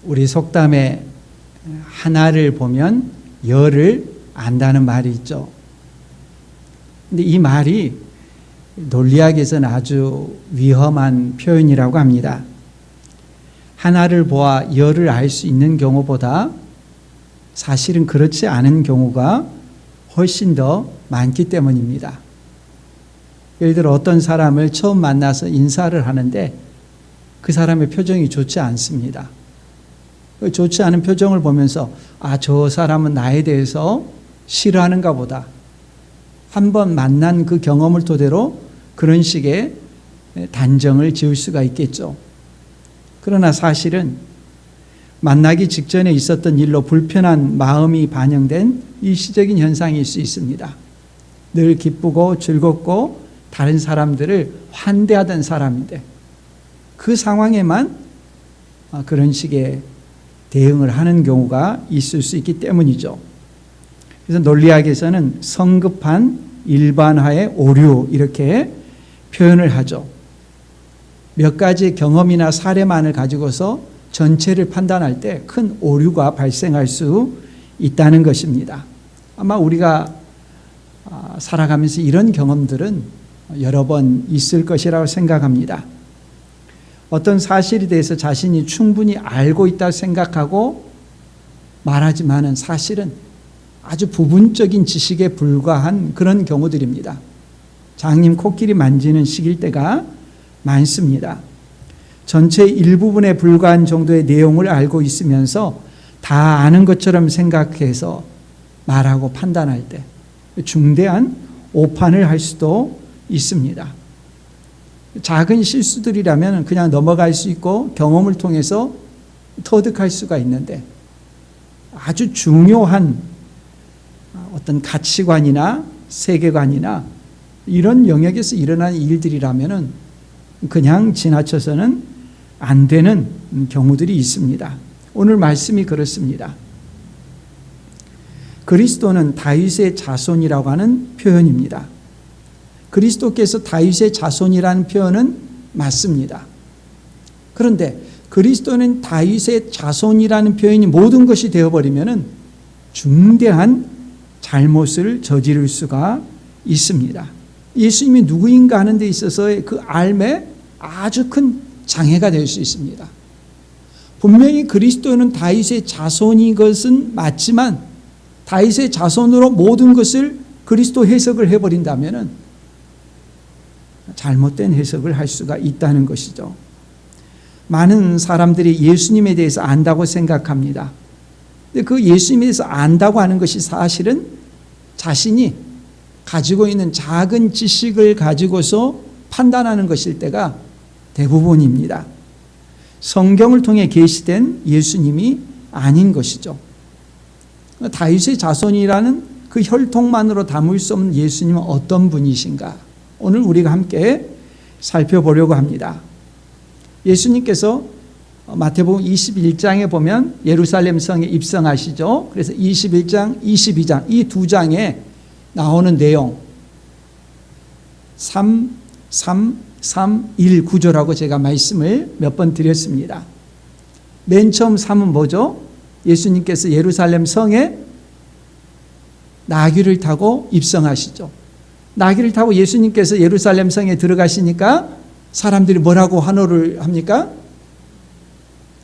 우리 속담에 하나를 보면 열을 안다는 말이 있죠. 근데 이 말이 논리학에서는 아주 위험한 표현이라고 합니다. 하나를 보아 열을 알 수 있는 경우보다 사실은 그렇지 않은 경우가 훨씬 더 많기 때문입니다. 예를 들어 어떤 사람을 처음 만나서 인사를 하는데 그 사람의 표정이 좋지 않습니다. 좋지 않은 표정을 보면서 저 사람은 나에 대해서 싫어하는가 보다. 한번 만난 그 경험을 토대로 그런 식의 단정을 지을 수가 있겠죠. 그러나 사실은 만나기 직전에 있었던 일로 불편한 마음이 반영된 일시적인 현상일 수 있습니다. 늘 기쁘고 즐겁고 다른 사람들을 환대하던 사람인데 그 상황에만 그런 식의 대응을 하는 경우가 있을 수 있기 때문이죠. 그래서 논리학에서는 성급한 일반화의 오류 이렇게 표현을 하죠. 몇 가지 경험이나 사례만을 가지고서 전체를 판단할 때 큰 오류가 발생할 수 있다는 것입니다. 아마 우리가 살아가면서 이런 경험들은 여러 번 있을 것이라고 생각합니다. 어떤 사실에 대해서 자신이 충분히 알고 있다고 생각하고 말하지만은 사실은 아주 부분적인 지식에 불과한 그런 경우들입니다. 장님 코끼리 만지는 식일 때가 많습니다. 전체의 일부분에 불과한 정도의 내용을 알고 있으면서 다 아는 것처럼 생각해서 말하고 판단할 때 중대한 오판을 할 수도 있습니다. 작은 실수들이라면 그냥 넘어갈 수 있고 경험을 통해서 터득할 수가 있는데 아주 중요한 어떤 가치관이나 세계관이나 이런 영역에서 일어나는 일들이라면 그냥 지나쳐서는 안 되는 경우들이 있습니다. 오늘 말씀이 그렇습니다. 그리스도는 다윗의 자손이라고 하는 표현입니다. 그리스도께서 다윗의 자손이라는 표현은 맞습니다. 그런데 그리스도는 다윗의 자손이라는 표현이 모든 것이 되어버리면 중대한 잘못을 저지를 수가 있습니다. 예수님이 누구인가 하는 데 있어서의 그 알매 아주 큰 장애가 될 수 있습니다. 분명히 그리스도는 다윗의 자손인 것은 맞지만 다윗의 자손으로 모든 것을 그리스도 해석을 해버린다면 잘못된 해석을 할 수가 있다는 것이죠. 많은 사람들이 예수님에 대해서 안다고 생각합니다. 근데 그 예수님에 대해서 안다고 하는 것이 사실은 자신이 가지고 있는 작은 지식을 가지고서 판단하는 것일 때가 대부분입니다. 성경을 통해 계시된 예수님이 아닌 것이죠. 다윗의 자손이라는 그 혈통만으로 담을 수 없는 예수님은 어떤 분이신가? 오늘 우리가 함께 살펴보려고 합니다. 예수님께서 마태복음 21장에 보면 예루살렘 성에 입성하시죠. 그래서 21장, 22장 이 두 장에 나오는 내용 3, 1 구조라고 제가 말씀을 몇 번 드렸습니다. 맨 처음 3은 뭐죠? 예수님께서 예루살렘 성에 나귀를 타고 입성하시죠. 나귀를 타고 예수님께서 예루살렘 성에 들어가시니까 사람들이 뭐라고 환호를 합니까?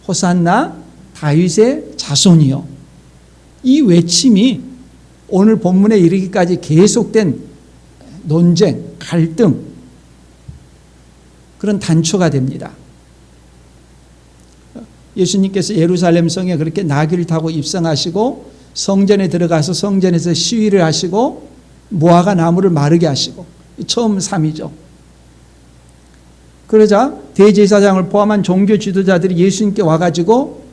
호산나 다윗의 자손이요. 이 외침이 오늘 본문에 이르기까지 계속된 논쟁, 갈등 그런 단초가 됩니다. 예수님께서 예루살렘 성에 그렇게 나귀를 타고 입성하시고 성전에 들어가서 성전에서 시위를 하시고 무화과 나무를 마르게 하시고 처음 3이죠. 그러자 대제사장을 포함한 종교 지도자들이 예수님께 와가지고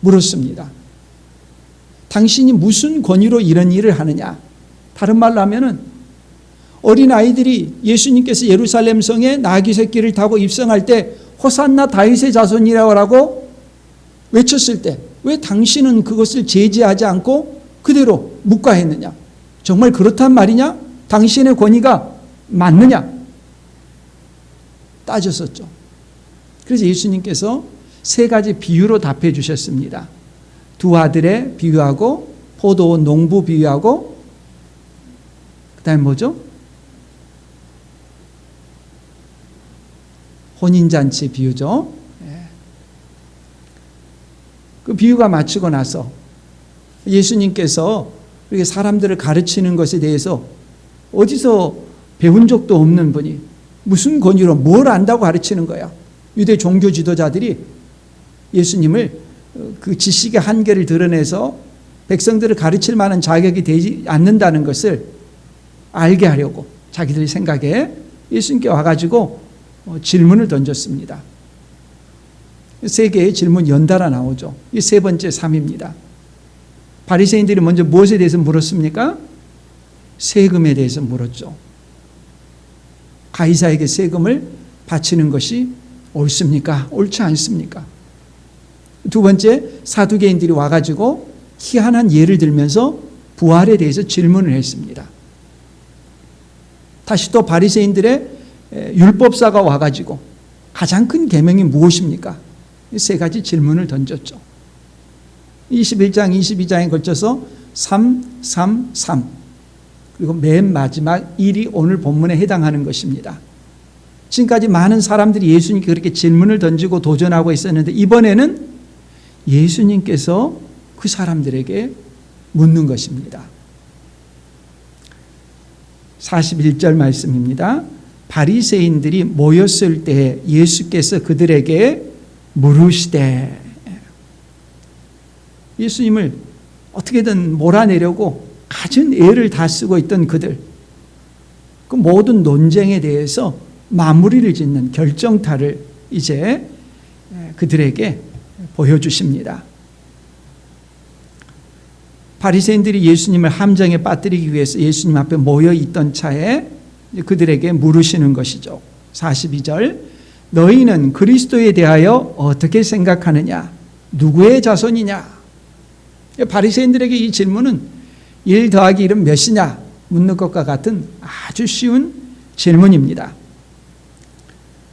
물었습니다. 당신이 무슨 권위로 이런 일을 하느냐? 다른 말로 하면은 어린아이들이 예수님께서 예루살렘 성에 나귀 새끼를 타고 입성할 때 호산나 다윗의 자손이라고 외쳤을 때 왜 당신은 그것을 제지하지 않고 그대로 묵과했느냐? 정말 그렇단 말이냐? 당신의 권위가 맞느냐? 따졌었죠. 그래서 예수님께서 세 가지 비유로 답해 주셨습니다. 두 아들의 비유하고 포도원 농부 비유하고 그다음에 뭐죠? 혼인잔치 비유죠. 그 비유가 마치고 나서 예수님께서 이렇게 사람들을 가르치는 것에 대해서 어디서 배운 적도 없는 분이 무슨 권위로 뭘 안다고 가르치는 거야. 유대 종교 지도자들이 예수님을 그 지식의 한계를 드러내서 백성들을 가르칠 만한 자격이 되지 않는다는 것을 알게 하려고 자기들 생각에 예수님께 와가지고 질문을 던졌습니다. 세 개의 질문 연달아 나오죠. 이 세 번째 3입니다. 바리새인들이 먼저 무엇에 대해서 물었습니까? 세금에 대해서 물었죠. 가이사에게 세금을 바치는 것이 옳습니까? 옳지 않습니까? 두 번째, 사두개인들이 와가지고 희한한 예를 들면서 부활에 대해서 질문을 했습니다. 다시 또 바리새인들의 율법사가 와가지고 가장 큰 계명이 무엇입니까? 이 세 가지 질문을 던졌죠. 21장, 22장에 걸쳐서 3, 3, 3 그리고 맨 마지막 1이 오늘 본문에 해당하는 것입니다. 지금까지 많은 사람들이 예수님께 그렇게 질문을 던지고 도전하고 있었는데 이번에는 예수님께서 그 사람들에게 묻는 것입니다. 41절 말씀입니다. 바리새인들이 모였을 때 예수께서 그들에게 물으시되, 예수님을 어떻게든 몰아내려고 갖은 애를 다 쓰고 있던 그들, 그 모든 논쟁에 대해서 마무리를 짓는 결정타를 이제 그들에게 보여주십니다. 바리새인들이 예수님을 함정에 빠뜨리기 위해서 예수님 앞에 모여 있던 차에 그들에게 물으시는 것이죠. 42절, 너희는 그리스도에 대하여 어떻게 생각하느냐? 누구의 자손이냐? 바리새인들에게 이 질문은 1 더하기 1은 몇이냐 묻는 것과 같은 아주 쉬운 질문입니다.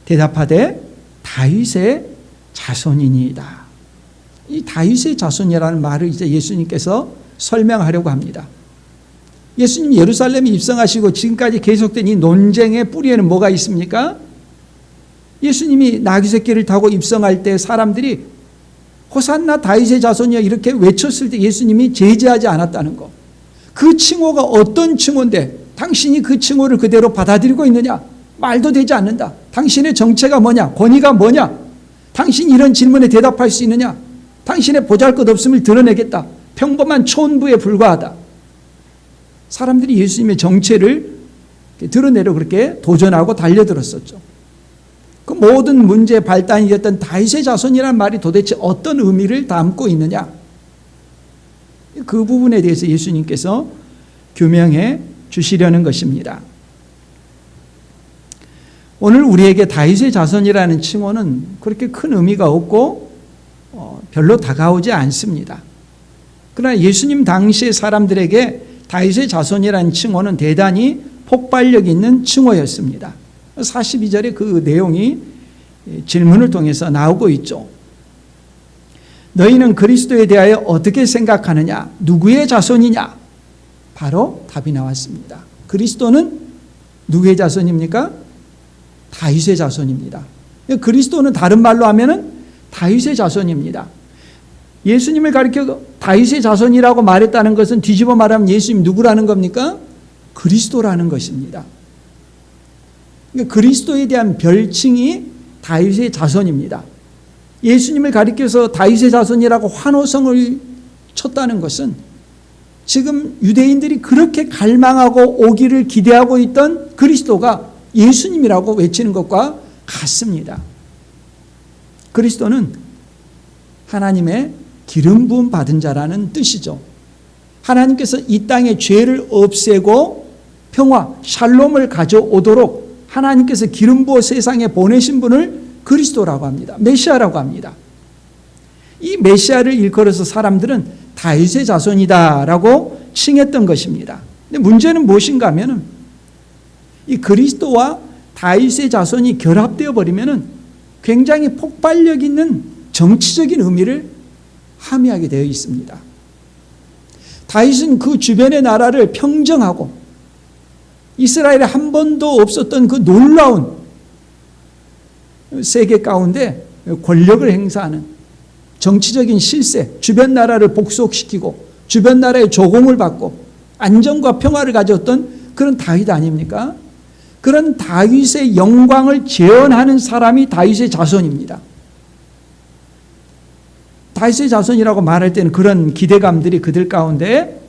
대답하되 다윗의 자손이니이다. 이 다윗의 자손이라는 말을 이제 예수님께서 설명하려고 합니다. 예수님 예루살렘에 입성하시고 지금까지 계속된 이 논쟁의 뿌리에는 뭐가 있습니까? 예수님이 나귀 새끼를 타고 입성할 때 사람들이 호산나 다윗의 자손이여 이렇게 외쳤을 때 예수님이 제지하지 않았다는 것. 그 칭호가 어떤 칭호인데 당신이 그 칭호를 그대로 받아들이고 있느냐? 말도 되지 않는다. 당신의 정체가 뭐냐? 권위가 뭐냐? 당신이 이런 질문에 대답할 수 있느냐? 당신의 보잘것없음을 드러내겠다. 평범한 촌부에 불과하다. 사람들이 예수님의 정체를 드러내려 그렇게 도전하고 달려들었었죠. 그 모든 문제의 발단이 됐던 다윗의 자손이라는 말이 도대체 어떤 의미를 담고 있느냐? 그 부분에 대해서 예수님께서 규명해 주시려는 것입니다. 오늘 우리에게 다윗의 자손이라는 칭호는 그렇게 큰 의미가 없고 별로 다가오지 않습니다. 그러나 예수님 당시의 사람들에게 다윗의 자손이라는 칭호는 대단히 폭발력 있는 칭호였습니다. 42절에 그 내용이 질문을 통해서 나오고 있죠. 너희는 그리스도에 대하여 어떻게 생각하느냐? 누구의 자손이냐? 바로 답이 나왔습니다. 그리스도는 누구의 자손입니까? 다윗의 자손입니다. 그리스도는 다른 말로 하면은 다윗의 자손입니다. 예수님을 가리켜 다윗의 자손이라고 말했다는 것은 뒤집어 말하면 예수님 누구라는 겁니까? 그리스도라는 것입니다. 그리스도에 대한 별칭이 다윗의 자손입니다. 예수님을 가리켜서 다윗의 자손이라고 환호성을 쳤다는 것은 지금 유대인들이 그렇게 갈망하고 오기를 기대하고 있던 그리스도가 예수님이라고 외치는 것과 같습니다. 그리스도는 하나님의 기름 부음 받은 자라는 뜻이죠. 하나님께서 이 땅에 죄를 없애고 평화, 샬롬을 가져오도록 하나님께서 기름 부어 세상에 보내신 분을 그리스도라고 합니다. 메시아라고 합니다. 이 메시아를 일컬어서 사람들은 다윗의 자손이다라고 칭했던 것입니다. 근데 문제는 무엇인가 하면은 이 그리스도와 다윗의 자손이 결합되어 버리면은 굉장히 폭발력 있는 정치적인 의미를 함의하게 되어 있습니다. 다윗은 그 주변의 나라를 평정하고 이스라엘에 한 번도 없었던 그 놀라운 세계 가운데 권력을 행사하는 정치적인 실세, 주변 나라를 복속시키고 주변 나라의 조공을 받고 안정과 평화를 가졌던 그런 다윗 아닙니까? 그런 다윗의 영광을 재현하는 사람이 다윗의 자손입니다. 다윗의 자손이라고 말할 때는 그런 기대감들이 그들 가운데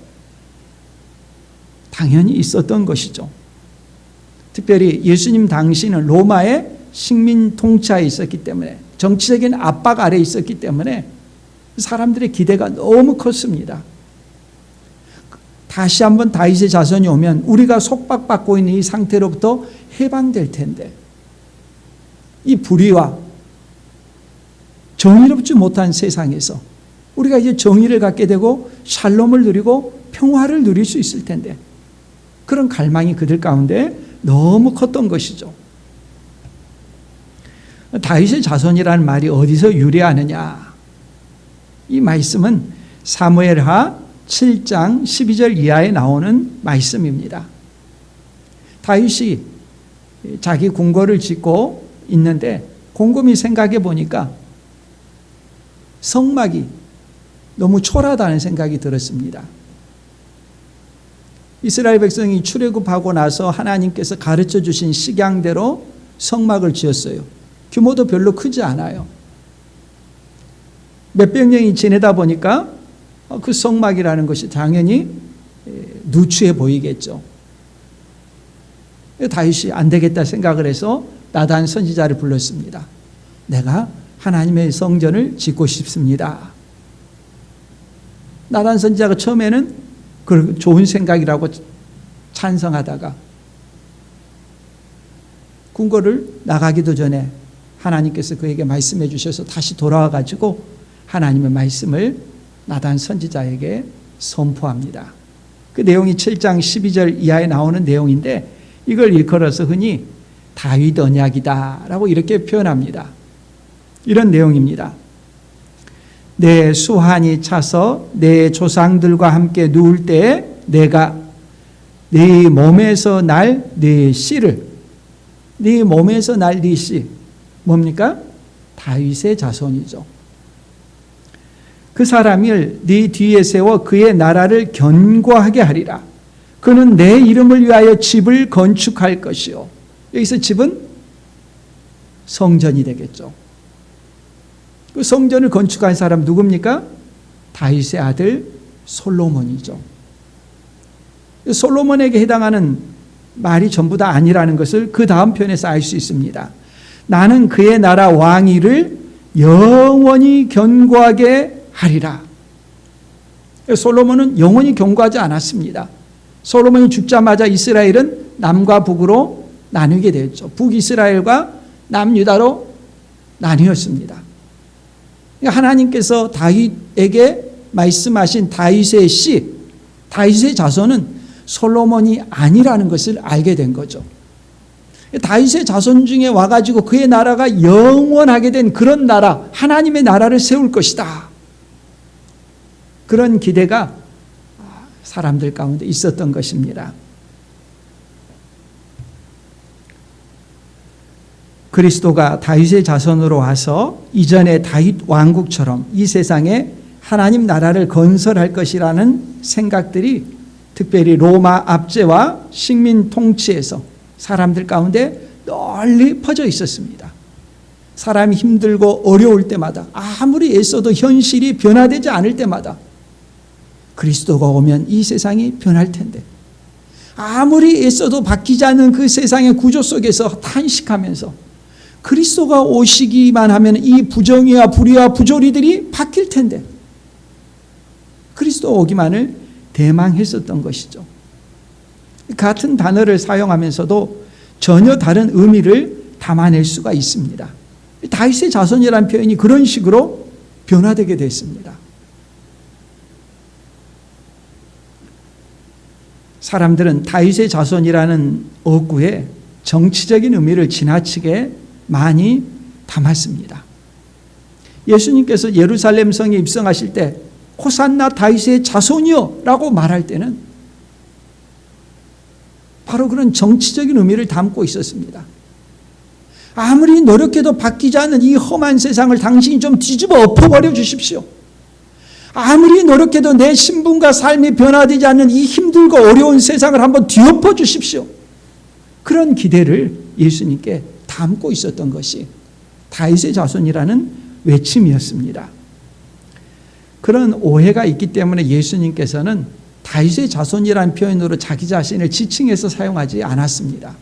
당연히 있었던 것이죠. 특별히 예수님 당시는 로마의 식민 통치하에 있었기 때문에, 정치적인 압박 아래에 있었기 때문에 사람들의 기대가 너무 컸습니다. 다시 한번 다윗의 자손이 오면 우리가 속박받고 있는 이 상태로부터 해방될 텐데, 이 불의와 정의롭지 못한 세상에서 우리가 이제 정의를 갖게 되고 샬롬을 누리고 평화를 누릴 수 있을 텐데, 그런 갈망이 그들 가운데 너무 컸던 것이죠. 다윗의 자손이라는 말이 어디서 유래하느냐? 이 말씀은 사무엘하 7장 12절 이하에 나오는 말씀입니다. 다윗이 자기 궁궐을 짓고 있는데 곰곰이 생각해 보니까 성막이 너무 초라하다는 생각이 들었습니다. 이스라엘 백성이 출애굽하고 나서 하나님께서 가르쳐 주신 식양대로 성막을 지었어요. 규모도 별로 크지 않아요. 몇백 년이 지내다 보니까 그 성막이라는 것이 당연히 누추해 보이겠죠. 다윗이 안 되겠다 생각을 해서 나단 선지자를 불렀습니다. 내가 하나님의 성전을 짓고 싶습니다. 나단 선지자가 처음에는 좋은 생각이라고 찬성하다가 궁궐을 나가기도 전에 하나님께서 그에게 말씀해 주셔서 다시 돌아와 가지고 하나님의 말씀을 나단 선지자에게 선포합니다. 그 내용이 7장 12절 이하에 나오는 내용인데, 이걸 일컬어서 흔히 다윗 언약이다 라고 이렇게 표현합니다. 이런 내용입니다. 내 수한이 차서 내 조상들과 함께 누울 때에 내가 네 몸에서 날 네 씨를, 네 몸에서 날 네 씨, 뭡니까? 다윗의 자손이죠. 그 사람을 네 뒤에 세워 그의 나라를 견고하게 하리라. 그는 내 이름을 위하여 집을 건축할 것이요. 여기서 집은 성전이 되겠죠. 그 성전을 건축한 사람 누굽니까? 다윗의 아들 솔로몬이죠. 솔로몬에게 해당하는 말이 전부 다 아니라는 것을 그 다음 편에서 알 수 있습니다. 나는 그의 나라 왕위를 영원히 견고하게 하리라. 솔로몬은 영원히 견고하지 않았습니다. 솔로몬이 죽자마자 이스라엘은 남과 북으로 나뉘게 되었죠. 북이스라엘과 남유다로 나뉘었습니다. 하나님께서 다윗에게 말씀하신 다윗의 씨, 다윗의 자손은 솔로몬이 아니라는 것을 알게 된 거죠. 다윗의 자손 중에 와가지고 그의 나라가 영원하게 된 그런 나라, 하나님의 나라를 세울 것이다. 그런 기대가 사람들 가운데 있었던 것입니다. 그리스도가 다윗의 자손으로 와서 이전의 다윗 왕국처럼 이 세상에 하나님 나라를 건설할 것이라는 생각들이 특별히 로마 압제와 식민 통치에서 사람들 가운데 널리 퍼져 있었습니다. 사람이 힘들고 어려울 때마다, 아무리 애써도 현실이 변화되지 않을 때마다 그리스도가 오면 이 세상이 변할 텐데, 아무리 애써도 바뀌지 않는 그 세상의 구조 속에서 탄식하면서 그리스도가 오시기만 하면 이 부정의와 불의와 부조리들이 바뀔 텐데, 그리스도 오기만을 대망했었던 것이죠. 같은 단어를 사용하면서도 전혀 다른 의미를 담아낼 수가 있습니다. 다윗의 자손이라는 표현이 그런 식으로 변화되게 됐습니다. 사람들은 다윗의 자손이라는 어구에 정치적인 의미를 지나치게 많이 담았습니다. 예수님께서 예루살렘 성에 입성하실 때 호산나 다윗의 자손이여 라고 말할 때는 바로 그런 정치적인 의미를 담고 있었습니다. 아무리 노력해도 바뀌지 않는 이 험한 세상을 당신이 좀 뒤집어 엎어버려 주십시오. 아무리 노력해도 내 신분과 삶이 변화되지 않는 이 힘들고 어려운 세상을 한번 뒤엎어 주십시오. 그런 기대를 예수님께 담고 있었던 것이 다윗의 자손이라는 외침이었습니다. 그런 오해가 있기 때문에 예수님께서는 다윗의 자손이라는 표현으로 자기 자신을 지칭해서 사용하지 않았습니다.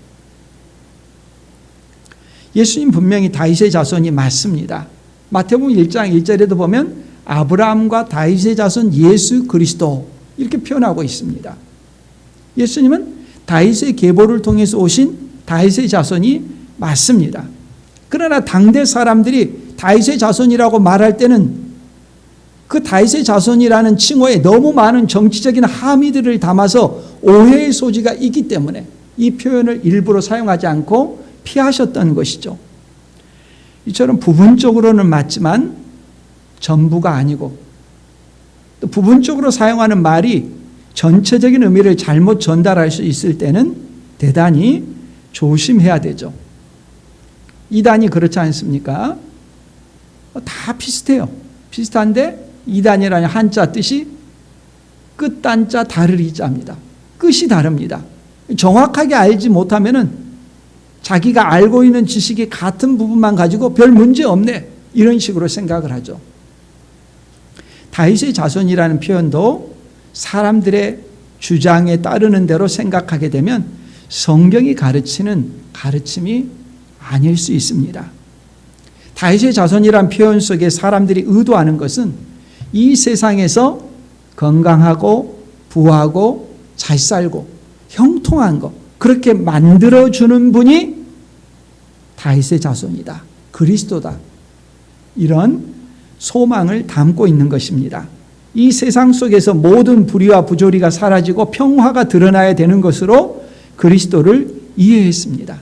예수님 분명히 다윗의 자손이 맞습니다. 마태복음 1장 1절에도 보면 아브라함과 다윗의 자손 예수 그리스도 이렇게 표현하고 있습니다. 예수님은 다윗의 계보를 통해서 오신 다윗의 자손이 맞습니다. 그러나 당대 사람들이 다윗의 자손이라고 말할 때는 그 다윗의 자손이라는 칭호에 너무 많은 정치적인 함의들을 담아서 오해의 소지가 있기 때문에 이 표현을 일부러 사용하지 않고 피하셨던 것이죠. 이처럼 부분적으로는 맞지만 전부가 아니고 또 부분적으로 사용하는 말이 전체적인 의미를 잘못 전달할 수 있을 때는 대단히 조심해야 되죠. 이단이 그렇지 않습니까? 다 비슷해요. 비슷한데 이단이라는 한자 뜻이 끝단자 다르리자입니다. 끝이 다릅니다. 정확하게 알지 못하면은 자기가 알고 있는 지식이 같은 부분만 가지고 별 문제 없네 이런 식으로 생각을 하죠. 다윗의 자손이라는 표현도 사람들의 주장에 따르는 대로 생각하게 되면 성경이 가르치는 가르침이 아닐 수 있습니다. 다윗의 자손이란 표현 속에 사람들이 의도하는 것은 이 세상에서 건강하고 부하고 잘 살고 형통한 것 그렇게 만들어주는 분이 다윗의 자손이다. 그리스도다. 이런 소망을 담고 있는 것입니다. 이 세상 속에서 모든 불의와 부조리가 사라지고 평화가 드러나야 되는 것으로 그리스도를 이해했습니다.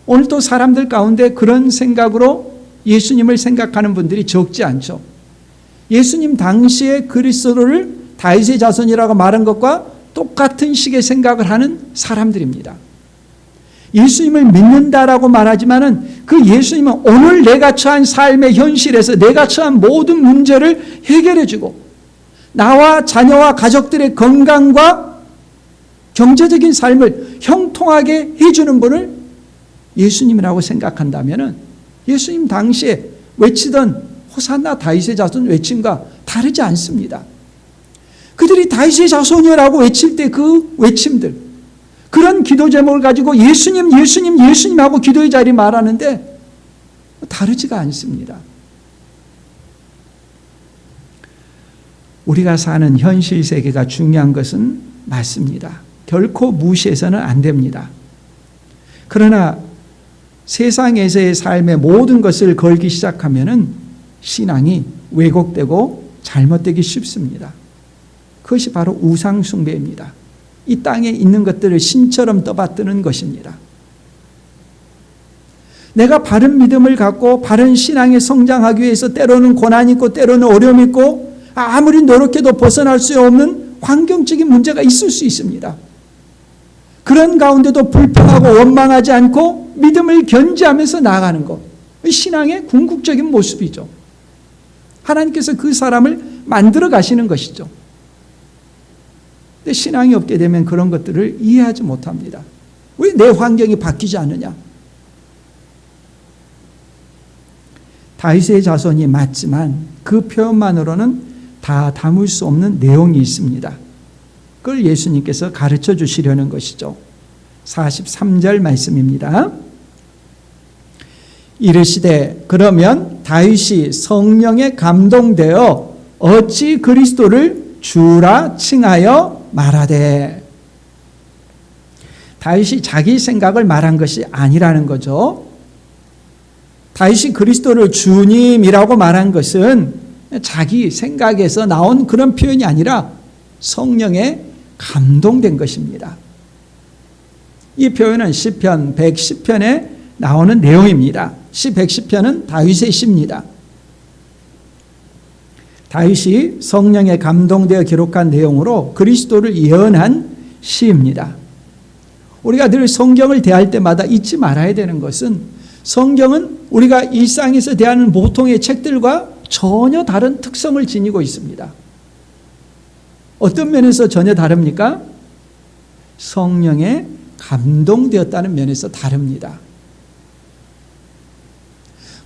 오늘도 사람들 가운데 그런 생각으로 예수님을 생각하는 분들이 적지 않죠. 예수님 당시에 그리스도를 다윗의 자손이라고 말한 것과 똑같은 식의 생각을 하는 사람들입니다. 예수님을 믿는다라고 말하지만은 그 예수님은 오늘 내가 처한 삶의 현실에서 내가 처한 모든 문제를 해결해주고 나와 자녀와 가족들의 건강과 경제적인 삶을 형통하게 해주는 분을 예수님이라고 생각한다면은 예수님 당시에 외치던 호산나 다윗의 자손 외침과 다르지 않습니다. 그들이 다윗의 자손이라고 외칠 때 그 외침들 그런 기도 제목을 가지고 예수님 예수님 예수님 하고 기도의 자리 말하는데 다르지가 않습니다. 우리가 사는 현실 세계가 중요한 것은 맞습니다. 결코 무시해서는 안 됩니다. 그러나 세상에서의 삶의 모든 것을 걸기 시작하면은 신앙이 왜곡되고 잘못되기 쉽습니다. 그것이 바로 우상 숭배입니다. 이 땅에 있는 것들을 신처럼 떠받드는 것입니다. 내가 바른 믿음을 갖고 바른 신앙에 성장하기 위해서 때로는 고난이 있고 때로는 어려움이 있고 아무리 노력해도 벗어날 수 없는 환경적인 문제가 있을 수 있습니다. 그런 가운데도 불평하고 원망하지 않고 믿음을 견지하면서 나아가는 것, 신앙의 궁극적인 모습이죠. 하나님께서 그 사람을 만들어 가시는 것이죠. 근데 신앙이 없게 되면 그런 것들을 이해하지 못합니다. 왜 내 환경이 바뀌지 않느냐? 다윗의 자손이 맞지만 그 표현만으로는 다 담을 수 없는 내용이 있습니다. 그걸 예수님께서 가르쳐 주시려는 것이죠. 43절 말씀입니다. 이르시되 그러면 다윗이 성령에 감동되어 어찌 그리스도를 주라 칭하여 말하되. 다윗이 자기 생각을 말한 것이 아니라는 거죠. 다윗이 그리스도를 주님이라고 말한 것은 자기 생각에서 나온 그런 표현이 아니라 성령에 감동된 것입니다. 이 표현은 시편 110편에 나오는 내용입니다. 시 110편은 다윗의 시입니다. 다윗이 성령에 감동되어 기록한 내용으로 그리스도를 예언한 시입니다. 우리가 늘 성경을 대할 때마다 잊지 말아야 되는 것은 성경은 우리가 일상에서 대하는 보통의 책들과 전혀 다른 특성을 지니고 있습니다. 어떤 면에서 전혀 다릅니까? 성령에 감동되었다는 면에서 다릅니다.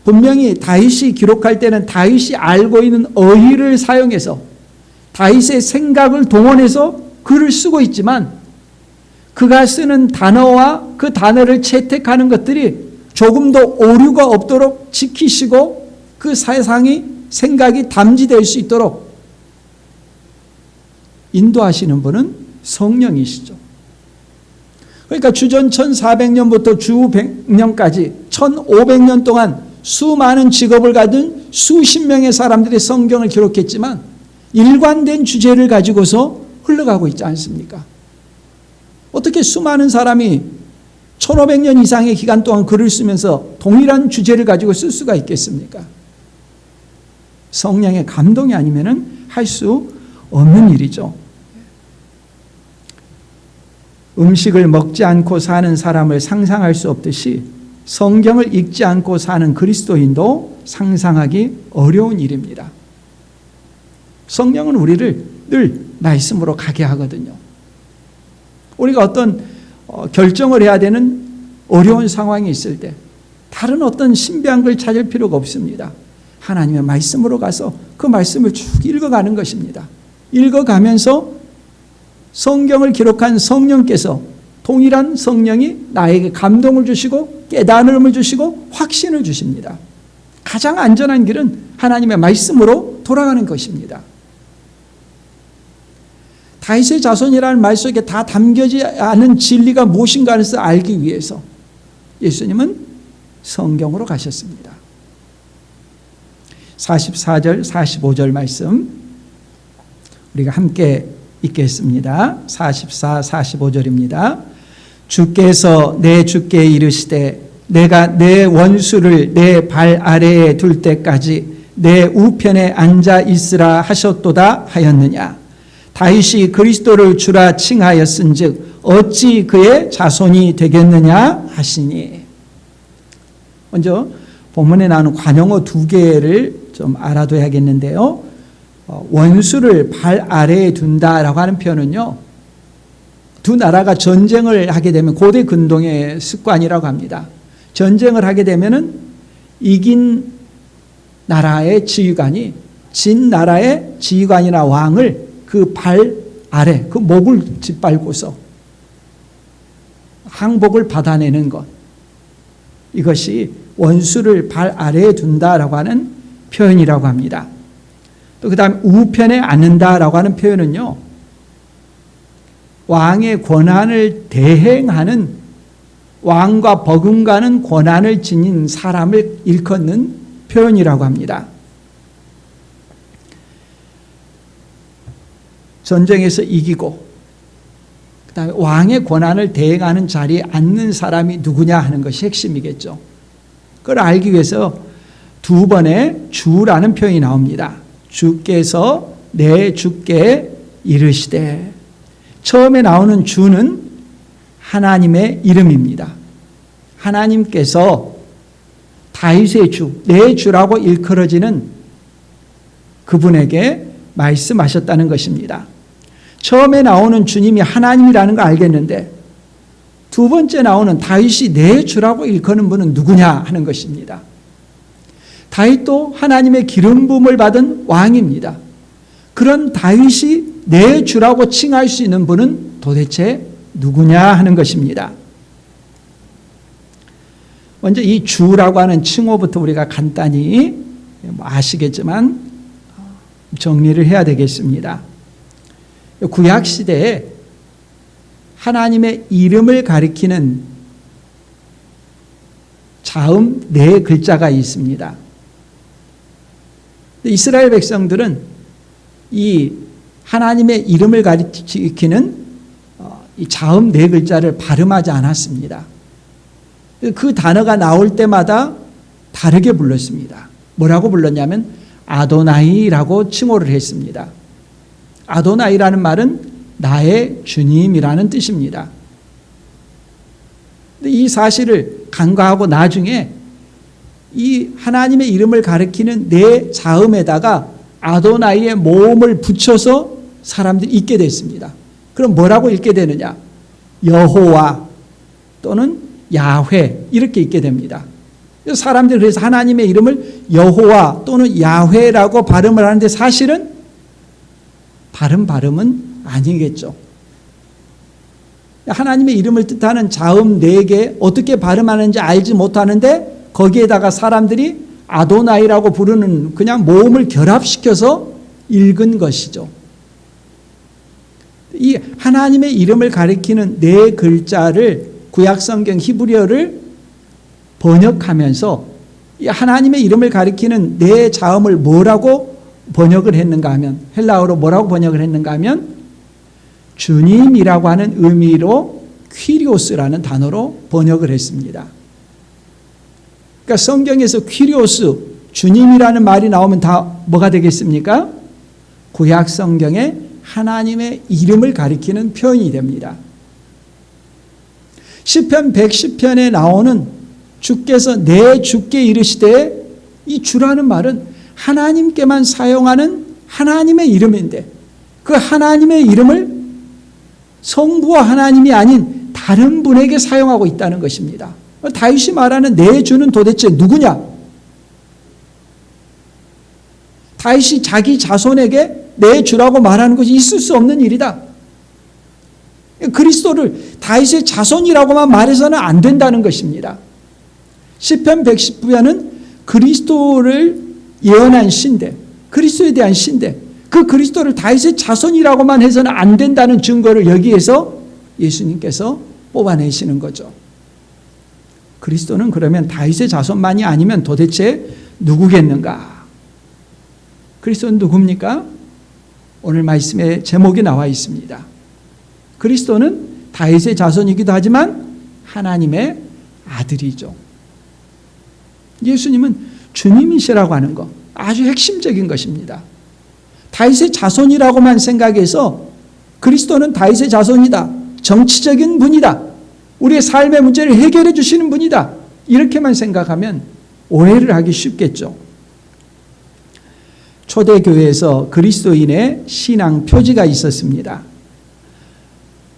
분명히 다윗이 기록할 때는 다윗이 알고 있는 어휘를 사용해서 다윗의 생각을 동원해서 글을 쓰고 있지만 그가 쓰는 단어와 그 단어를 채택하는 것들이 조금 더 오류가 없도록 지키시고 그 사상이 생각이 담지될 수 있도록 인도하시는 분은 성령이시죠. 그러니까 주전 1400년부터 주 100년까지 1500년 동안 수많은 직업을 가진 수십 명의 사람들이 성경을 기록했지만 일관된 주제를 가지고서 흘러가고 있지 않습니까? 어떻게 수많은 사람이 1500년 이상의 기간 동안 글을 쓰면서 동일한 주제를 가지고 쓸 수가 있겠습니까? 성령의 감동이 아니면은 할 수 없는 일이죠. 음식을 먹지 않고 사는 사람을 상상할 수 없듯이 성경을 읽지 않고 사는 그리스도인도 상상하기 어려운 일입니다. 성령은 우리를 늘 말씀으로 가게 하거든요. 우리가 어떤 결정을 해야 되는 어려운 상황이 있을 때 다른 어떤 신비한 걸 찾을 필요가 없습니다. 하나님의 말씀으로 가서 그 말씀을 쭉 읽어가는 것입니다. 읽어가면서 성경을 기록한 성령께서 동일한 성령이 나에게 감동을 주시고 깨달음을 주시고 확신을 주십니다. 가장 안전한 길은 하나님의 말씀으로 돌아가는 것입니다. 다윗의 자손이라는 말 속에 다 담겨지 않은 진리가 무엇인가 해서 알기 위해서 예수님은 성경으로 가셨습니다. 44절 45절 말씀 우리가 함께 읽겠습니다. 44, 45절입니다. 주께서 내 주께 이르시되 내가 내 원수를 내 발 아래에 둘 때까지 내 우편에 앉아 있으라 하셨도다 하였느냐. 다윗이 그리스도를 주라 칭하였은즉 어찌 그의 자손이 되겠느냐 하시니. 먼저 본문에 나오는 관용어 두 개를 좀 알아둬야겠는데요. 원수를 발 아래에 둔다라고 하는 표현은요, 두 나라가 전쟁을 하게 되면 고대 근동의 습관이라고 합니다. 전쟁을 하게 되면은 이긴 나라의 지휘관이 진 나라의 지휘관이나 왕을 그 발 아래, 그 목을 짓밟고서 항복을 받아내는 것. 이것이 원수를 발 아래에 둔다라고 하는 표현이라고 합니다. 또 그 다음 우편에 앉는다라고 하는 표현은요, 왕의 권한을 대행하는 왕과 버금가는 권한을 지닌 사람을 일컫는 표현이라고 합니다. 전쟁에서 이기고 그 다음에 왕의 권한을 대행하는 자리에 앉는 사람이 누구냐 하는 것이 핵심이겠죠. 그걸 알기 위해서 두 번의 주라는 표현이 나옵니다. 주께서 내 주께 이르시되. 처음에 나오는 주는 하나님의 이름입니다. 하나님께서 다윗의 주, 내 주라고 일컬어지는 그분에게 말씀하셨다는 것입니다. 처음에 나오는 주님이 하나님이라는 거 알겠는데 두 번째 나오는 다윗이 내 주라고 일컫는 분은 누구냐 하는 것입니다. 다윗도 하나님의 기름 부음을 받은 왕입니다. 그런 다윗이 내 주라고 칭할 수 있는 분은 도대체 누구냐 하는 것입니다. 먼저 이 주라고 하는 칭호부터 우리가 간단히 아시겠지만 정리를 해야 되겠습니다. 구약 시대에 하나님의 이름을 가리키는 자음 네 글자가 있습니다. 이스라엘 백성들은 이 하나님의 이름을 가리키는 이 자음 네 글자를 발음하지 않았습니다. 그 단어가 나올 때마다 다르게 불렀습니다. 뭐라고 불렀냐면 아도나이라고 칭호를 했습니다. 아도나이라는 말은 나의 주님이라는 뜻입니다. 이 사실을 간과하고 나중에 이 하나님의 이름을 가리키는 네 자음에다가 아도나이의 모음을 붙여서 사람들이 읽게 됐습니다. 그럼 뭐라고 읽게 되느냐? 여호와 또는 야훼 이렇게 읽게 됩니다. 사람들이 그래서 하나님의 이름을 여호와 또는 야훼라고 발음을 하는데 사실은 바른 발음은 아니겠죠. 하나님의 이름을 뜻하는 자음 4개 어떻게 발음하는지 알지 못하는데 거기에다가 사람들이 아도나이라고 부르는 그냥 모음을 결합시켜서 읽은 것이죠. 이 하나님의 이름을 가리키는 4글자를 구약성경 히브리어를 번역하면서 이 하나님의 이름을 가리키는 4자음을 뭐라고 번역을 했는가 하면 헬라어로 뭐라고 번역을 했는가 하면 주님이라고 하는 의미로 퀴리오스라는 단어로 번역을 했습니다. 그러니까 성경에서 퀴리오스, 주님이라는 말이 나오면 다 뭐가 되겠습니까? 구약 성경에 하나님의 이름을 가리키는 표현이 됩니다. 시편 110편에 나오는 주께서 내 주께 이르시되 이 주라는 말은 하나님께만 사용하는 하나님의 이름인데 그 하나님의 이름을 성부와 하나님이 아닌 다른 분에게 사용하고 있다는 것입니다. 다윗이 말하는 내 주는 도대체 누구냐? 다윗이 자기 자손에게 내 주라고 말하는 것이 있을 수 없는 일이다. 그리스도를 다윗의 자손이라고만 말해서는 안 된다는 것입니다. 시편 119편은 그리스도를 예언한 시인데 그리스도에 대한 시인데 그 그리스도를 다윗의 자손이라고만 해서는 안 된다는 증거를 여기에서 예수님께서 뽑아내시는 거죠. 그리스도는 그러면 다윗의 자손만이 아니면 도대체 누구겠는가? 그리스도는 누굽니까? 오늘 말씀에 제목이 나와 있습니다. 그리스도는 다윗의 자손이기도 하지만 하나님의 아들이죠. 예수님은 주님이시라고 하는 것 아주 핵심적인 것입니다. 다윗의 자손이라고만 생각해서 그리스도는 다윗의 자손이다. 정치적인 분이다. 우리의 삶의 문제를 해결해 주시는 분이다. 이렇게만 생각하면 오해를 하기 쉽겠죠. 초대교회에서 그리스도인의 신앙 표지가 있었습니다.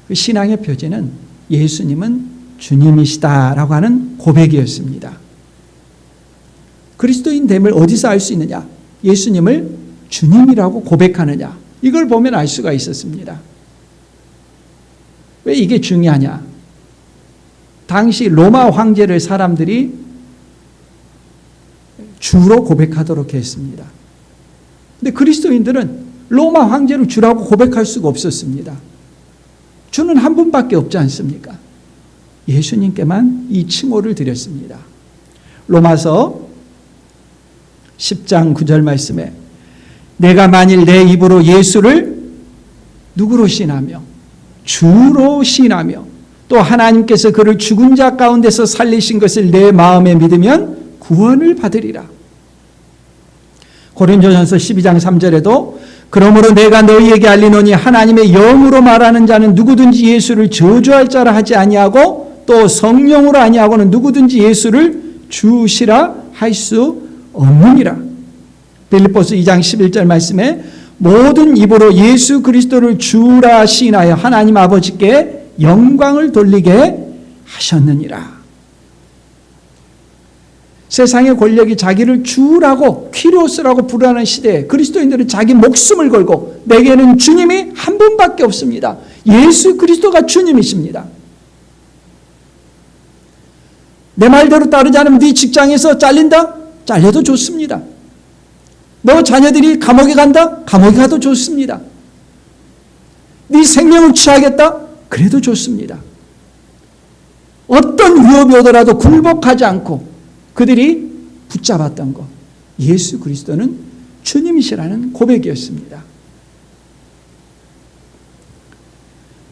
그 신앙의 표지는 예수님은 주님이시다라고 하는 고백이었습니다. 그리스도인 됨을 어디서 알 수 있느냐? 예수님을 주님이라고 고백하느냐? 이걸 보면 알 수가 있었습니다. 왜 이게 중요하냐? 당시 로마 황제를 사람들이 주로 고백하도록 했습니다. 근데 그리스도인들은 로마 황제를 주라고 고백할 수가 없었습니다. 주는 한 분밖에 없지 않습니까? 예수님께만 이 칭호를 드렸습니다. 로마서 10장 9절 말씀에 내가 만일 내 입으로 예수를 누구로 시인하며 주로 시인하며 또 하나님께서 그를 죽은 자 가운데서 살리신 것을 내 마음에 믿으면 구원을 받으리라. 고린도전서 12장 3절에도 그러므로 내가 너희에게 알리노니 하나님의 영으로 말하는 자는 누구든지 예수를 저주할 자라 하지 아니하고 또 성령으로 아니하고는 누구든지 예수를 주시라 할 수 없느니라. 빌립보서 2장 11절 말씀에 모든 입으로 예수 그리스도를 주라 시인하여 하나님 아버지께 영광을 돌리게 하셨느니라. 세상의 권력이 자기를 주라고 퀴리오스라고 부르는 시대에 그리스도인들은 자기 목숨을 걸고 내게는 주님이 한 분밖에 없습니다. 예수 그리스도가 주님이십니다. 내 말대로 따르지 않으면 네 직장에서 잘린다? 잘려도 좋습니다. 너 자녀들이 감옥에 간다? 감옥에 가도 좋습니다. 네 생명을 취하겠다? 그래도 좋습니다. 어떤 위협이 오더라도 굴복하지 않고 그들이 붙잡았던 것, 예수 그리스도는 주님이시라는 고백이었습니다.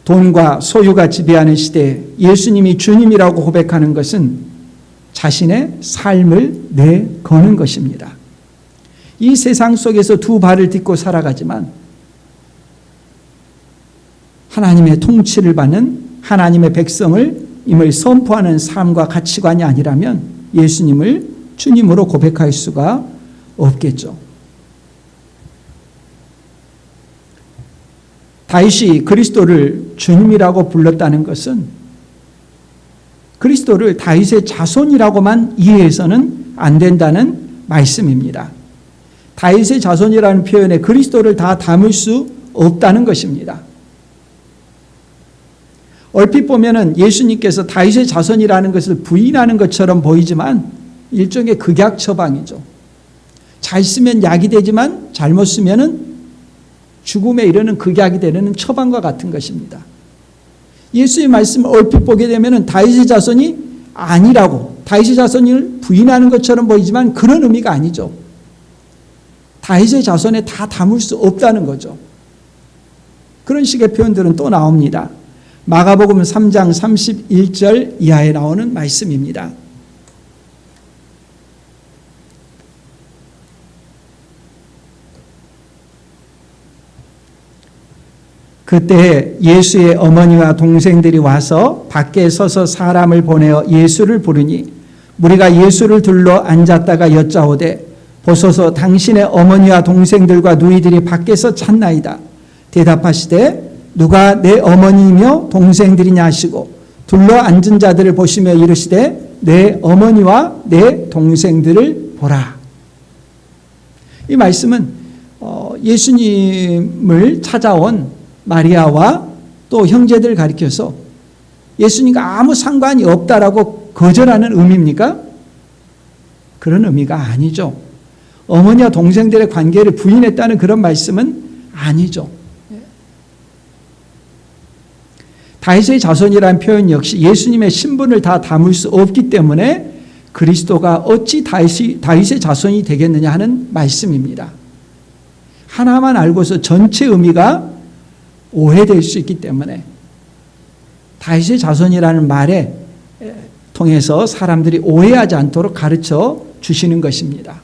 돈과 소유가 지배하는 시대에 예수님이 주님이라고 고백하는 것은 자신의 삶을 내거는 것입니다. 이 세상 속에서 두 발을 딛고 살아가지만 하나님의 통치를 받는 하나님의 백성임을 선포하는 삶과 가치관이 아니라면 예수님을 주님으로 고백할 수가 없겠죠. 다윗이 그리스도를 주님이라고 불렀다는 것은 그리스도를 다윗의 자손이라고만 이해해서는 안 된다는 말씀입니다. 다윗의 자손이라는 표현에 그리스도를 다 담을 수 없다는 것입니다. 얼핏 보면은 예수님께서 다윗의 자손이라는 것을 부인하는 것처럼 보이지만 일종의 극약 처방이죠. 잘 쓰면 약이 되지만 잘못 쓰면은 죽음에 이르는 극약이 되는 처방과 같은 것입니다. 예수의 말씀을 얼핏 보게 되면은 다윗의 자손이 아니라고, 다윗의 자손을 부인하는 것처럼 보이지만 그런 의미가 아니죠. 다윗의 자손에 다 담을 수 없다는 거죠. 그런 식의 표현들은 또 나옵니다. 마가복음 3장 31절 이하에 나오는 말씀입니다. 그때 예수의 어머니와 동생들이 와서 밖에 서서 사람을 보내어 예수를 부르니 무리가 예수를 둘러 앉았다가 여짜오되 보소서 당신의 어머니와 동생들과 누이들이 밖에서 찾나이다. 대답하시되 누가 내 어머니이며 동생들이냐 하시고 둘러 앉은 자들을 보시며 이르시되 내 어머니와 내 동생들을 보라. 이 말씀은 예수님을 찾아온 마리아와 또 형제들을 가리켜서 예수님과 아무 상관이 없다라고 거절하는 의미입니까? 그런 의미가 아니죠. 어머니와 동생들의 관계를 부인했다는 그런 말씀은 아니죠. 다윗의 자손이라는 표현 역시 예수님의 신분을 다 담을 수 없기 때문에 그리스도가 어찌 다윗의 자손이 되겠느냐 하는 말씀입니다. 하나만 알고서 전체 의미가 오해될 수 있기 때문에 다윗의 자손이라는 말에 통해서 사람들이 오해하지 않도록 가르쳐 주시는 것입니다.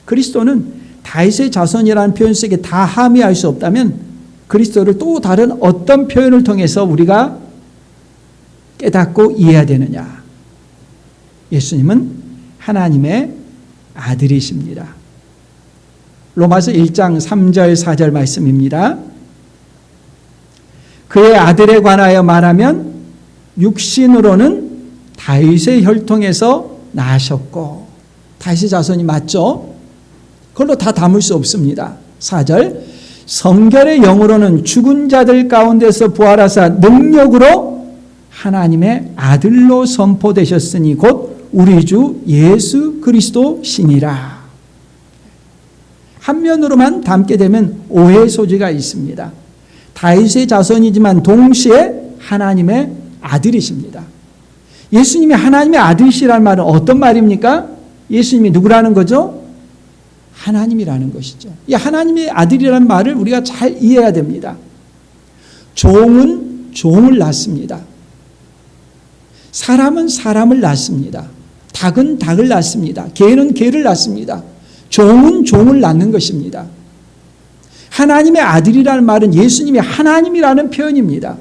그리스도는 다윗의 자손이라는 표현 속에 다 함의할 수 없다면 그리스도를 또 다른 어떤 표현을 통해서 우리가 깨닫고 이해해야 되느냐? 예수님은 하나님의 아들이십니다. 로마서 1장 3절 4절 말씀입니다. 그의 아들에 관하여 말하면 육신으로는 다윗의 혈통에서 나셨고, 다윗의 자손이 맞죠? 그걸로 다 담을 수 없습니다. 4절 성결의 영으로는 죽은 자들 가운데서 부활하사 능력으로 하나님의 아들로 선포되셨으니 곧 우리 주 예수 그리스도시니라. 한 면으로만 담게 되면 오해의 소지가 있습니다. 다윗의 자손이지만 동시에 하나님의 아들이십니다. 예수님이 하나님의 아들이시라는 말은 어떤 말입니까? 예수님이 누구라는 거죠? 하나님이라는 것이죠. 이 하나님의 아들이라는 말을 우리가 잘 이해해야 됩니다. 종은 종을 낳습니다. 사람은 사람을 낳습니다. 닭은 닭을 낳습니다. 개는 개를 낳습니다. 종은 종을 낳는 것입니다. 하나님의 아들이라는 말은 예수님이 하나님이라는 표현입니다.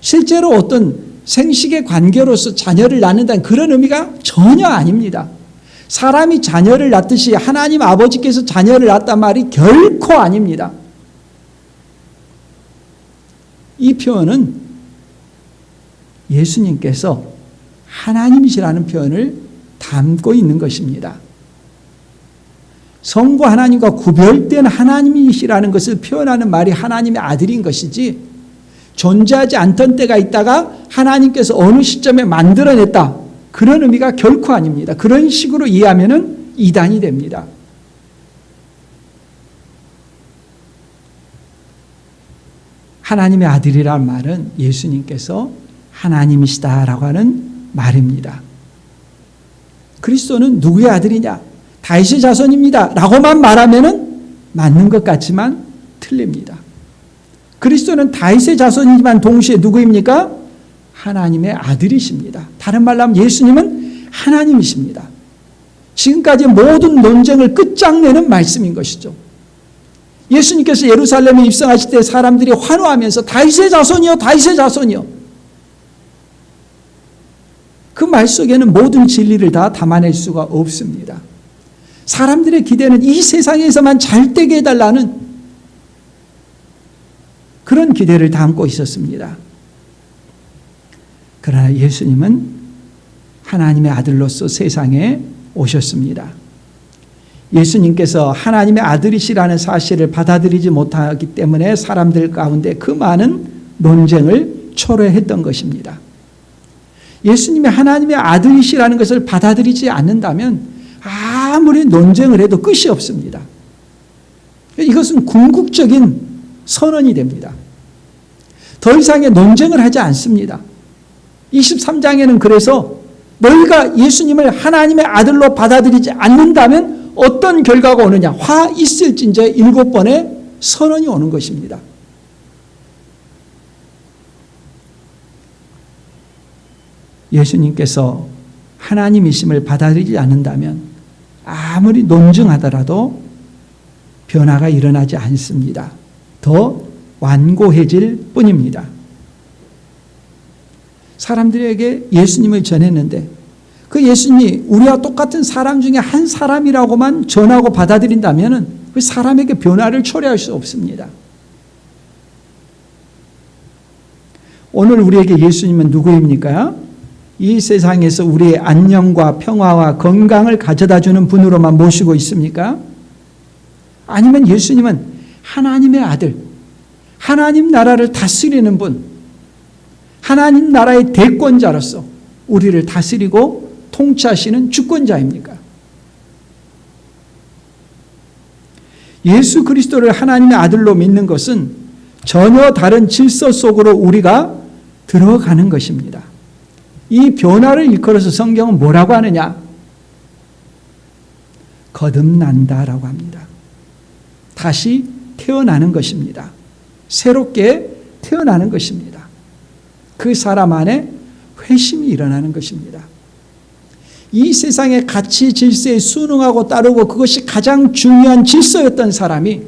실제로 어떤 생식의 관계로서 자녀를 낳는다는 그런 의미가 전혀 아닙니다. 사람이 자녀를 낳듯이 하나님 아버지께서 자녀를 낳았단 말이 결코 아닙니다. 이 표현은 예수님께서 하나님이시라는 표현을 담고 있는 것입니다. 성부 하나님과 구별된 하나님이시라는 것을 표현하는 말이 하나님의 아들인 것이지, 존재하지 않던 때가 있다가 하나님께서 어느 시점에 만들어냈다, 그런 의미가 결코 아닙니다. 그런 식으로 이해하면 이단이 됩니다. 하나님의 아들이란 말은 예수님께서 하나님이시다라고 하는 말입니다. 그리스도는 누구의 아들이냐? 다윗의 자손입니다 라고만 말하면 맞는 것 같지만 틀립니다. 그리스도는 다윗의 자손이지만 동시에 누구입니까? 하나님의 아들이십니다. 다른 말로 하면 예수님은 하나님이십니다. 지금까지 모든 논쟁을 끝장내는 말씀인 것이죠. 예수님께서 예루살렘에 입성하실 때 사람들이 환호하면서 다윗의 자손이요, 다윗의 자손이요. 그 말 속에는 모든 진리를 다 담아낼 수가 없습니다. 사람들의 기대는 이 세상에서만 잘 되게 해달라는 그런 기대를 담고 있었습니다. 그러나 예수님은 하나님의 아들로서 세상에 오셨습니다. 예수님께서 하나님의 아들이시라는 사실을 받아들이지 못하기 때문에 사람들 가운데 그 많은 논쟁을 초래했던 것입니다. 예수님이 하나님의 아들이시라는 것을 받아들이지 않는다면 아무리 논쟁을 해도 끝이 없습니다. 이것은 궁극적인 선언이 됩니다. 더 이상의 논쟁을 하지 않습니다. 23장에는 그래서 너희가 예수님을 하나님의 아들로 받아들이지 않는다면 어떤 결과가 오느냐? 화 있을진저 7번의 선언이 오는 것입니다. 예수님께서 하나님이심을 받아들이지 않는다면 아무리 논증하더라도 변화가 일어나지 않습니다. 더 완고해질 뿐입니다. 사람들에게 예수님을 전했는데 그 예수님이 우리와 똑같은 사람 중에 한 사람이라고만 전하고 받아들인다면 그 사람에게 변화를 초래할 수 없습니다. 오늘 우리에게 예수님은 누구입니까? 이 세상에서 우리의 안녕과 평화와 건강을 가져다주는 분으로만 모시고 있습니까? 아니면 예수님은 하나님의 아들, 하나님 나라를 다스리는 분, 하나님 나라의 대권자로서 우리를 다스리고 통치하시는 주권자입니까? 예수 그리스도를 하나님의 아들로 믿는 것은 전혀 다른 질서 속으로 우리가 들어가는 것입니다. 이 변화를 일컬어서 성경은 뭐라고 하느냐? 거듭난다라고 합니다. 다시 태어나는 것입니다. 새롭게 태어나는 것입니다. 그 사람 안에 회심이 일어나는 것입니다. 이 세상의 가치 질서에 순응하고 따르고 그것이 가장 중요한 질서였던 사람이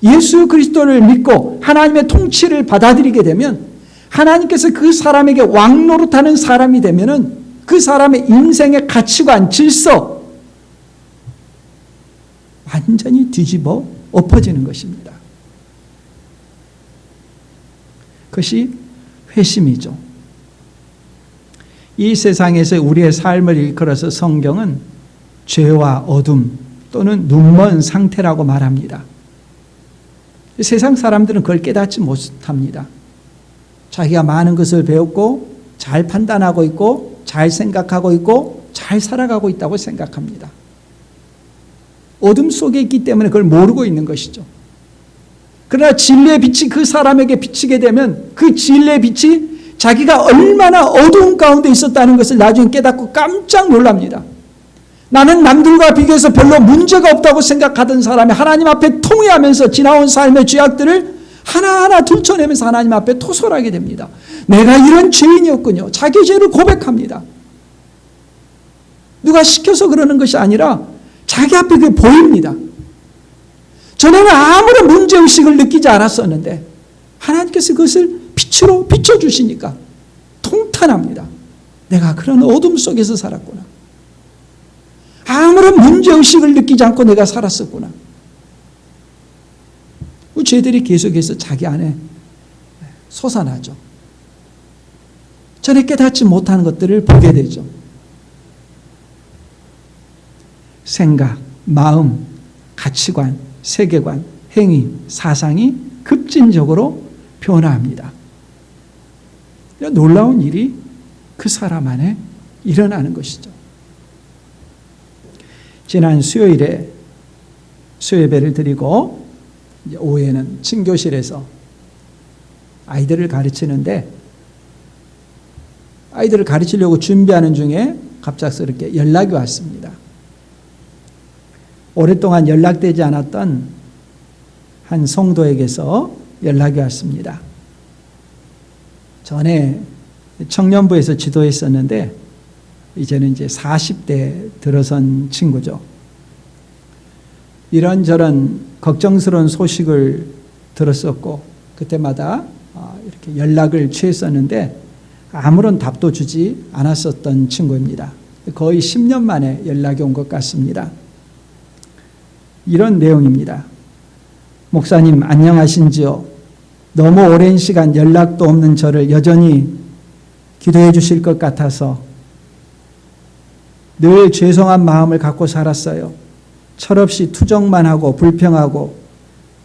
예수 그리스도를 믿고 하나님의 통치를 받아들이게 되면 하나님께서 그 사람에게 왕 노릇하는 사람이 되면은 그 사람의 인생의 가치관, 질서 완전히 뒤집어 엎어지는 것입니다. 그것이 회심이죠. 이 세상에서 우리의 삶을 일컬어서 성경은 죄와 어둠 또는 눈먼 상태라고 말합니다. 세상 사람들은 그걸 깨닫지 못합니다. 자기가 많은 것을 배웠고 잘 판단하고 있고 잘 생각하고 있고 잘 살아가고 있다고 생각합니다. 어둠 속에 있기 때문에 그걸 모르고 있는 것이죠. 그러나 진리의 빛이 그 사람에게 비치게 되면 그 진리의 빛이 자기가 얼마나 어두운 가운데 있었다는 것을 나중에 깨닫고 깜짝 놀랍니다. 나는 남들과 비교해서 별로 문제가 없다고 생각하던 사람이 하나님 앞에 통회하면서 지나온 삶의 죄악들을 하나하나 들춰내면서 하나님 앞에 토설하게 됩니다. 내가 이런 죄인이었군요. 자기 죄를 고백합니다. 누가 시켜서 그러는 것이 아니라 자기 앞에 그게 보입니다. 전에는 아무런 문제의식을 느끼지 않았었는데 하나님께서 그것을 빛으로 비춰주시니까 통탄합니다. 내가 그런 어둠 속에서 살았구나. 아무런 문제의식을 느끼지 않고 내가 살았었구나. 죄들이 계속해서 자기 안에 솟아나죠. 전에 깨닫지 못하는 것들을 보게 되죠. 생각, 마음, 가치관, 세계관, 행위, 사상이 급진적으로 변화합니다. 놀라운 일이 그 사람 안에 일어나는 것이죠. 지난 수요일에 수요예배를 드리고 오후에는 친교실에서 아이들을 가르치는데 아이들을 가르치려고 준비하는 중에 갑작스럽게 연락이 왔습니다. 오랫동안 연락되지 않았던 한 성도에게서 연락이 왔습니다. 전에 청년부에서 지도했었는데 이제는 이제 40대 들어선 친구죠. 이런저런 걱정스러운 소식을 들었었고 그때마다 이렇게 연락을 취했었는데 아무런 답도 주지 않았었던 친구입니다. 거의 10년 만에 연락이 온 것 같습니다. 이런 내용입니다. 목사님 안녕하신지요? 너무 오랜 시간 연락도 없는 저를 여전히 기도해 주실 것 같아서 늘 죄송한 마음을 갖고 살았어요. 철없이 투정만 하고 불평하고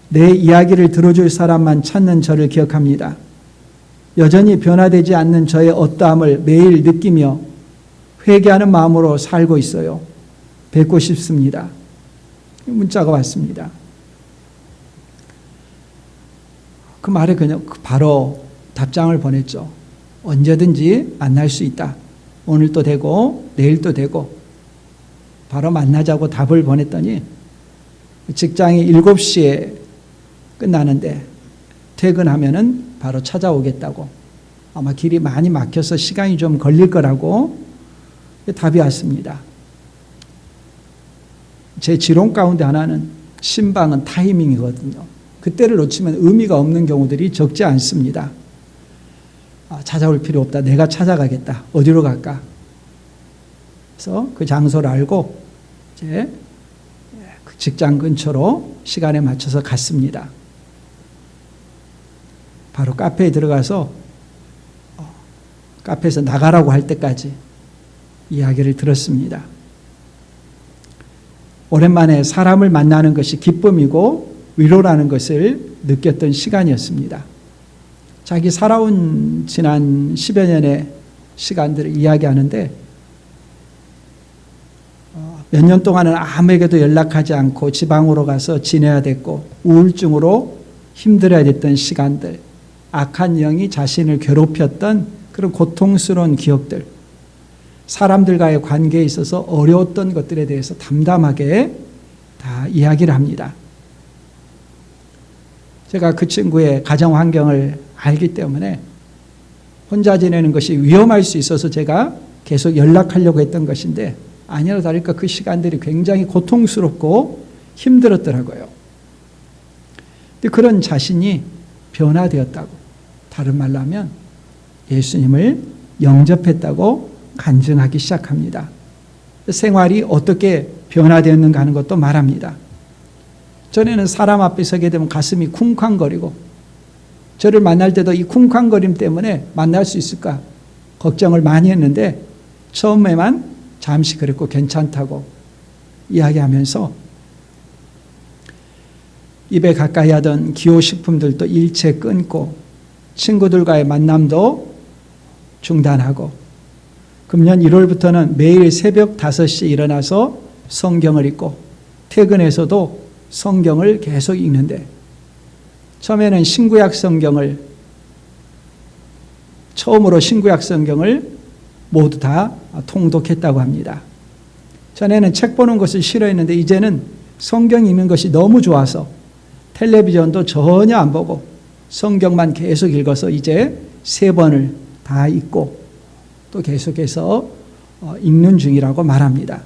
내 이야기를 들어줄 사람만 찾는 저를 기억합니다. 여전히 변화되지 않는 저의 어떠함을 매일 느끼며 회개하는 마음으로 살고 있어요. 뵙고 싶습니다. 문자가 왔습니다. 그 말에 그냥 바로 답장을 보냈죠. 언제든지 만날 수 있다. 오늘도 되고 내일도 되고 바로 만나자고 답을 보냈더니 직장이 7시에 끝나는데 퇴근하면은 바로 찾아오겠다고 아마 길이 많이 막혀서 시간이 좀 걸릴 거라고 답이 왔습니다. 제 지론 가운데 하나는 신방은 타이밍이거든요. 그때를 놓치면 의미가 없는 경우들이 적지 않습니다. 찾아올 필요 없다. 내가 찾아가겠다. 어디로 갈까? 그래서 그 장소를 알고 이제 그 직장 근처로 시간에 맞춰서 갔습니다. 바로 카페에 들어가서 카페에서 나가라고 할 때까지 이야기를 들었습니다. 오랜만에 사람을 만나는 것이 기쁨이고 위로라는 것을 느꼈던 시간이었습니다. 자기 살아온 지난 10여 년의 시간들을 이야기하는데 몇 년 동안은 아무에게도 연락하지 않고 지방으로 가서 지내야 됐고 우울증으로 힘들어야 됐던 시간들, 악한 영이 자신을 괴롭혔던 그런 고통스러운 기억들, 사람들과의 관계에 있어서 어려웠던 것들에 대해서 담담하게 다 이야기를 합니다. 제가 그 친구의 가정 환경을 알기 때문에 혼자 지내는 것이 위험할 수 있어서 제가 계속 연락하려고 했던 것인데 아니나 다를까 그 시간들이 굉장히 고통스럽고 힘들었더라고요. 근데 그런 자신이 변화되었다고, 다른 말로 하면 예수님을 영접했다고 간증하기 시작합니다. 생활이 어떻게 변화되었는가 하는 것도 말합니다. 전에는 사람 앞에 서게 되면 가슴이 쿵쾅거리고 저를 만날 때도 이 쿵쾅거림 때문에 만날 수 있을까 걱정을 많이 했는데 처음에만 잠시 그랬고 괜찮다고 이야기하면서 입에 가까이 하던 기호식품들도 일체 끊고 친구들과의 만남도 중단하고 금년 1월부터는 매일 새벽 5시에 일어나서 성경을 읽고 퇴근해서도 성경을 계속 읽는데 처음에는 처음으로 신구약 성경을 모두 다 통독했다고 합니다. 전에는 책 보는 것을 싫어했는데 이제는 성경 읽는 것이 너무 좋아서 텔레비전도 전혀 안 보고 성경만 계속 읽어서 이제 3번을 다 읽고 또 계속해서 읽는 중이라고 말합니다.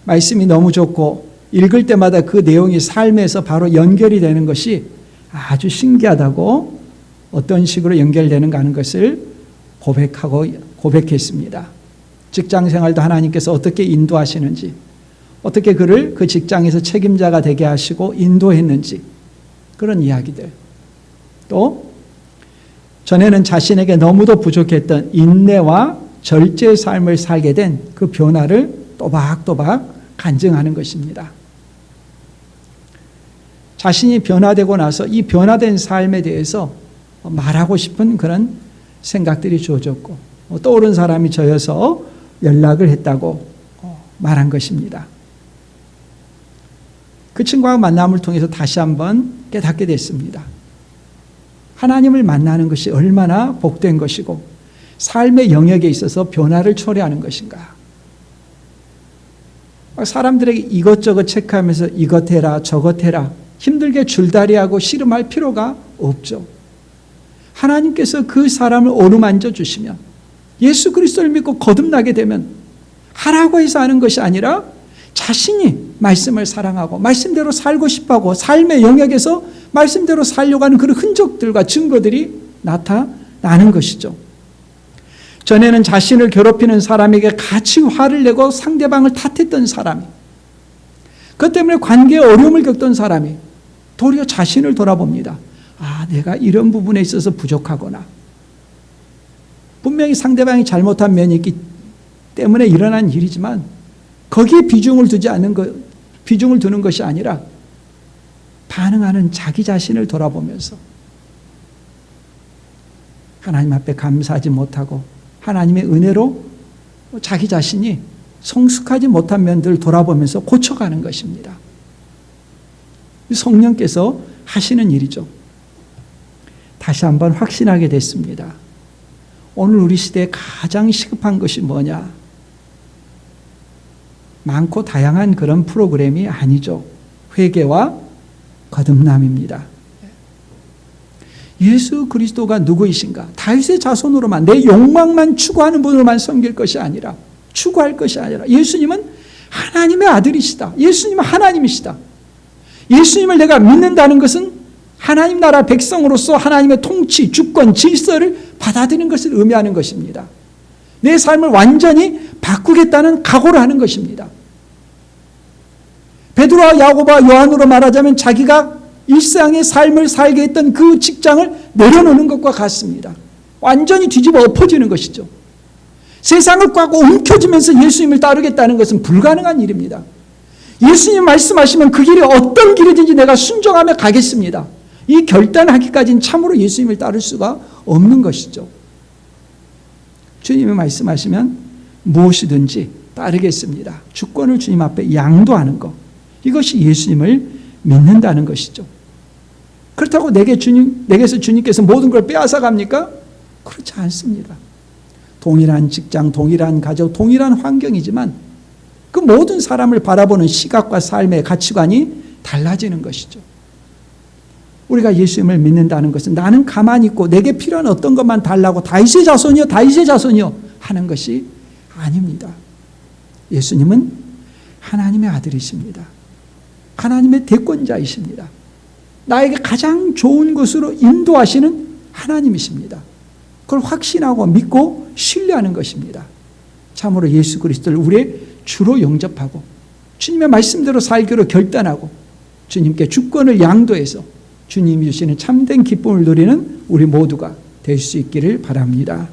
말씀이 너무 좋고 읽을 때마다 그 내용이 삶에서 바로 연결이 되는 것이 아주 신기하다고 어떤 식으로 연결되는가 하는 것을 고백했습니다. 직장 생활도 하나님께서 어떻게 인도하시는지, 어떻게 그를 그 직장에서 책임자가 되게 하시고 인도했는지 그런 이야기들. 또 전에는 자신에게 너무도 부족했던 인내와 절제의 삶을 살게 된 그 변화를 또박또박 간증하는 것입니다. 자신이 변화되고 나서 이 변화된 삶에 대해서 말하고 싶은 그런 생각들이 주어졌고 떠오른 사람이 저여서 연락을 했다고 말한 것입니다. 그 친구와 만남을 통해서 다시 한번 깨닫게 됐습니다. 하나님을 만나는 것이 얼마나 복된 것이고 삶의 영역에 있어서 변화를 초래하는 것인가. 사람들에게 이것저것 체크하면서 이것 해라 저것 해라 힘들게 줄다리하고 씨름할 필요가 없죠. 하나님께서 그 사람을 어루만져 주시면 예수 그리스도를 믿고 거듭나게 되면 하라고 해서 하는 것이 아니라 자신이 말씀을 사랑하고 말씀대로 살고 싶어하고 삶의 영역에서 말씀대로 살려고 하는 그런 흔적들과 증거들이 나타나는 것이죠. 전에는 자신을 괴롭히는 사람에게 같이 화를 내고 상대방을 탓했던 사람이, 그것 때문에 관계에 어려움을 겪던 사람이 도리어 자신을 돌아봅니다. 아, 내가 이런 부분에 있어서 부족하구나. 분명히 상대방이 잘못한 면이 있기 때문에 일어난 일이지만 거기에 비중을 두는 것이 아니라 반응하는 자기 자신을 돌아보면서 하나님 앞에 감사하지 못하고 하나님의 은혜로 자기 자신이 성숙하지 못한 면들을 돌아보면서 고쳐가는 것입니다. 성령께서 하시는 일이죠. 다시 한번 확신하게 됐습니다. 오늘 우리 시대에 가장 시급한 것이 뭐냐? 많고 다양한 그런 프로그램이 아니죠. 회개와 거듭남입니다. 예수 그리스도가 누구이신가? 다윗의 자손으로만 내 욕망만 추구하는 분으로만 섬길 것이 아니라, 추구할 것이 아니라 예수님은 하나님의 아들이시다. 예수님은 하나님이시다. 예수님을 내가 믿는다는 것은 하나님 나라 백성으로서 하나님의 통치, 주권, 질서를 받아들이는 것을 의미하는 것입니다. 내 삶을 완전히 바꾸겠다는 각오를 하는 것입니다. 베드로와 야고보와 요한으로 말하자면 자기가 일상의 삶을 살게 했던 그 직장을 내려놓는 것과 같습니다. 완전히 뒤집어 엎어지는 것이죠. 세상을 꽉 움켜쥐면서 예수님을 따르겠다는 것은 불가능한 일입니다. 예수님 말씀하시면 그 길이 어떤 길이든지 내가 순종하며 가겠습니다. 이 결단하기까지는 참으로 예수님을 따를 수가 없는 것이죠. 주님이 말씀하시면 무엇이든지 따르겠습니다. 주권을 주님 앞에 양도하는 것, 이것이 예수님을 믿는다는 것이죠. 그렇다고 내게서 주님께서 모든 걸 빼앗아 갑니까? 그렇지 않습니다. 동일한 직장, 동일한 가족, 동일한 환경이지만 그 모든 사람을 바라보는 시각과 삶의 가치관이 달라지는 것이죠. 우리가 예수님을 믿는다는 것은 나는 가만히 있고 내게 필요한 어떤 것만 달라고 다윗의 자손이요, 다윗의 자손이요 하는 것이 아닙니다. 예수님은 하나님의 아들이십니다. 하나님의 대권자이십니다. 나에게 가장 좋은 것으로 인도하시는 하나님이십니다. 그걸 확신하고 믿고 신뢰하는 것입니다. 참으로 예수 그리스도를 우리의 주로 영접하고 주님의 말씀대로 살기로 결단하고 주님께 주권을 양도해서 주님이 주시는 참된 기쁨을 누리는 우리 모두가 될 수 있기를 바랍니다.